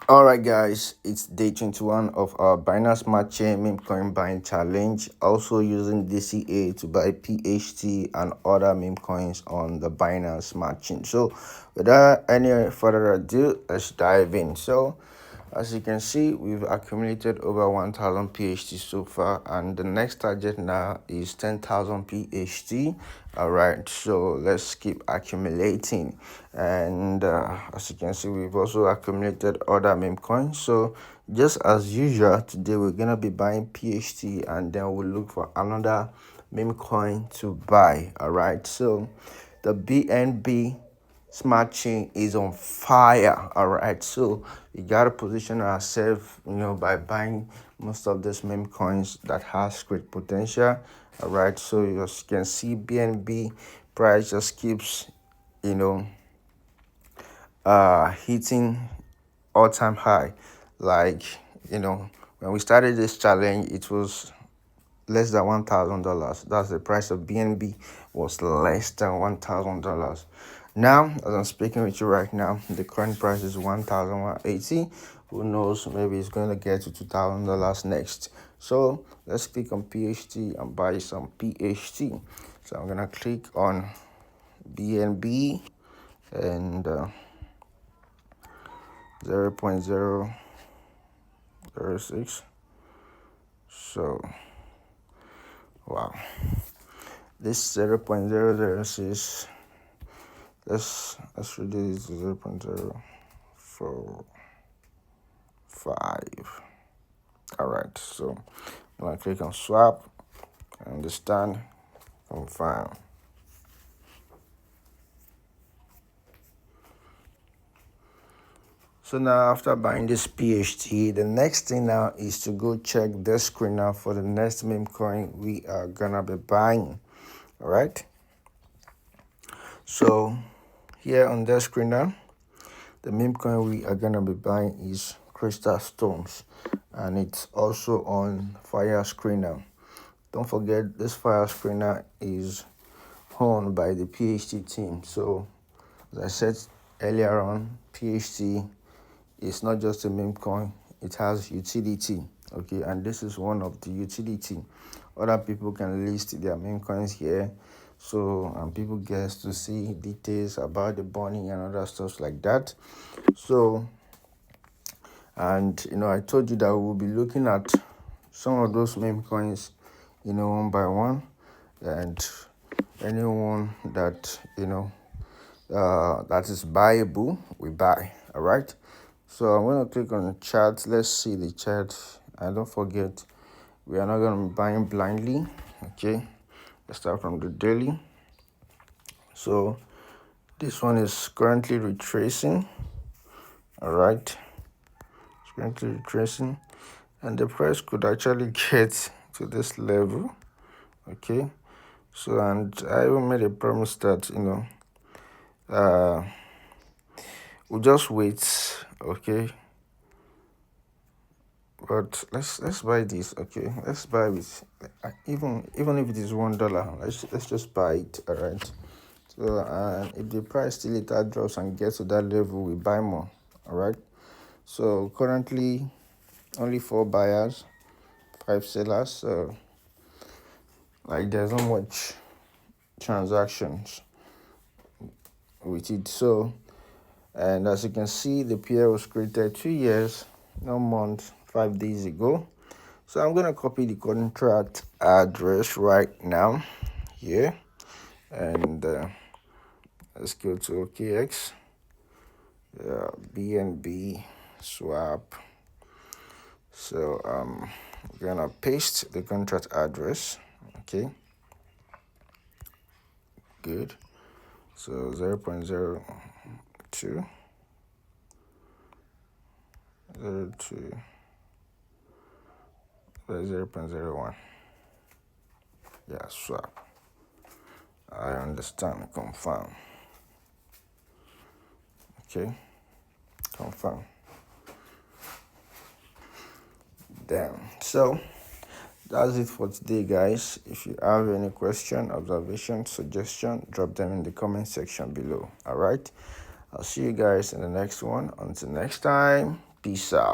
All right, guys, it's day 21 of our Binance Smart Chain meme coin buying challenge. Also using DCA to buy PHT and other meme coins on the Binance Smart Chain. So, without any further ado, let's dive in. So, as you can see, we've accumulated over 1000 PHT so far, and the next target now is 10,000 PHT. All right, so let's keep accumulating. And as you can see, we've also accumulated other meme coins. So, just as usual, today we're gonna be buying PHT, and then we'll look for another meme coin to buy. All right, so the BNB Smart Chain is on fire. All right, so we gotta position ourselves, by buying most of these meme coins that has great potential. All right, so you can see BNB price just keeps, you know, hitting all-time high. Like, when we started this challenge, it was less than $1,000. That's the price of BNB, was less than $1,000. Now, as I'm speaking with you right now, the current price is 1,180. Who knows? Maybe it's going to get to $2,000 next. So let's click on PHT and buy some PHT. So I'm gonna click on BNB and 0.006. So wow, this 0.006, let's reduce to 0.045. All right, so I'm gonna click on swap, understand, confirm. So now, after buying this PHT, the next thing now is to go check this screen now for the next meme coin we are gonna be buying. All right, so here on the screen now, the meme coin we are gonna be buying is Crystal Stones, and it's also on Fire Screener. Don't forget, this Fire Screener is owned by the PHT team. So, as I said earlier on, PHT is not just a meme coin; it has utility. Okay, and this is one of the utility. Other people can list their meme coins here, so and people get to see details about the burning and other stuff like that. So, and I told you that we'll be looking at some of those meme coins, one by one, and anyone that that is buyable, we buy. All right. So I'm gonna click on the chart. Let's see the chart. And don't forget, we are not gonna be buying blindly. Okay. Let's start from the daily. So this one is currently retracing. All right. It's currently retracing, and the price could actually get to this level. Okay. So, and I even made a promise that we'll just wait. Okay. But let's buy this. Okay, let's buy with even if it is $1. Let's just buy it. All right. So if the price still later drops and gets to that level, we buy more. All right. So currently only 4 buyers, 5 sellers. So like there's not much transactions with it. So, and as you can see, the pair was created 2 years, 1 month, 5 days ago. So I'm gonna copy the contract address right now here, and let's go to OKX, BNB swap. So I'm gonna paste the contract address. Okay, good. So 0.02 0.01. Yeah, swap. I understand. Confirm. Okay, confirm. Damn. So that's it for today, guys. If you have any question, observation, suggestion, drop them in the comment section below. All right. I'll see you guys in the next one. Until next time. Peace out.